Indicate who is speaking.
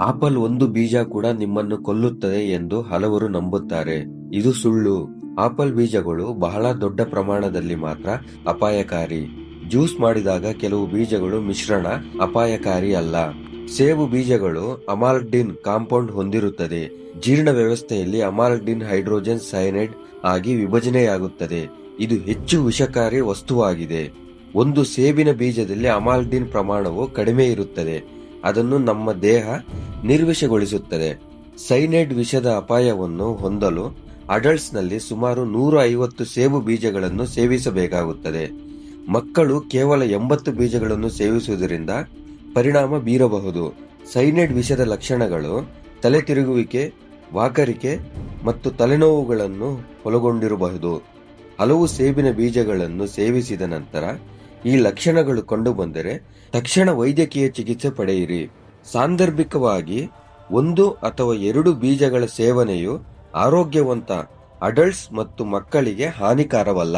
Speaker 1: Apple ಒಂದು ಬೀಜ ಕೂಡ ನಿಮ್ಮನ್ನು ಕೊಲ್ಲುತ್ತದೆ ಎಂದು ಹಲವರು ನಂಬುತ್ತಾರೆ. ಇದು ಸುಳ್ಳು. ಆಪಲ್ ಬೀಜಗಳು ಬಹಳ ದೊಡ್ಡ ಪ್ರಮಾಣದಲ್ಲಿ ಮಾತ್ರ ಅಪಾಯಕಾರಿ. ಜ್ಯೂಸ್ ಮಾಡಿದಾಗ ಕೆಲವು ಬೀಜಗಳು ಮಿಶ್ರಣ ಅಪಾಯಕಾರಿ ಅಲ್ಲ. ಸೇಬು ಬೀಜಗಳು ಅಮಾಲ್ಡಿನ್ ಕಾಂಪೌಂಡ್ ಹೊಂದಿರುತ್ತದೆ. ಜೀರ್ಣ ವ್ಯವಸ್ಥೆಯಲ್ಲಿ ಅಮಾಲ್ಡಿನ್ ಹೈಡ್ರೋಜನ್ ಸೈನೈಡ್ ಆಗಿ ವಿಭಜನೆಯಾಗುತ್ತದೆ. ಇದು ಹೆಚ್ಚು ವಿಷಕಾರಿ ವಸ್ತುವಾಗಿದೆ. ಒಂದು ಸೇಬಿನ ಬೀಜದಲ್ಲಿ ಅಮಾಲ್ಡಿನ್ ಪ್ರಮಾಣವು ಕಡಿಮೆ ಇರುತ್ತದೆ. ಅದನ್ನು ನಮ್ಮ ದೇಹ ನಿರ್ವಿಷಗೊಳಿಸುತ್ತದೆ. ಸೈನೈಡ್ ವಿಷದ ಅಪಾಯವನ್ನು ಹೊಂದಲು ಅಡಲ್ಟ್ಸ್ನಲ್ಲಿ ಸುಮಾರು 150 ಸೇಬು ಬೀಜಗಳನ್ನು ಸೇವಿಸಬೇಕಾಗುತ್ತದೆ. ಮಕ್ಕಳು ಕೇವಲ 80 ಬೀಜಗಳನ್ನು ಸೇವಿಸುವುದರಿಂದ ಪರಿಣಾಮ ಬೀರಬಹುದು. ಸೈನೈಡ್ ವಿಷದ ಲಕ್ಷಣಗಳು ತಲೆ ತಿರುಗುವಿಕೆ, ವಾಕರಿಕೆ ಮತ್ತು ತಲೆನೋವುಗಳನ್ನು ಒಳಗೊಂಡಿರಬಹುದು. ಹಲವು ಸೇಬಿನ ಬೀಜಗಳನ್ನು ಸೇವಿಸಿದ ನಂತರ ಈ ಲಕ್ಷಣಗಳು ಕಂಡುಬಂದರೆ ತಕ್ಷಣ ವೈದ್ಯಕೀಯ ಚಿಕಿತ್ಸೆ ಪಡೆಯಿರಿ. ಸಾಂದರ್ಭಿಕವಾಗಿ 1 ಅಥವಾ 2 ಬೀಜಗಳ ಸೇವನೆಯು ಆರೋಗ್ಯವಂತ ಅಡಲ್ಟ್ಸ್ ಮತ್ತು ಮಕ್ಕಳಿಗೆ ಹಾನಿಕಾರವಲ್ಲ.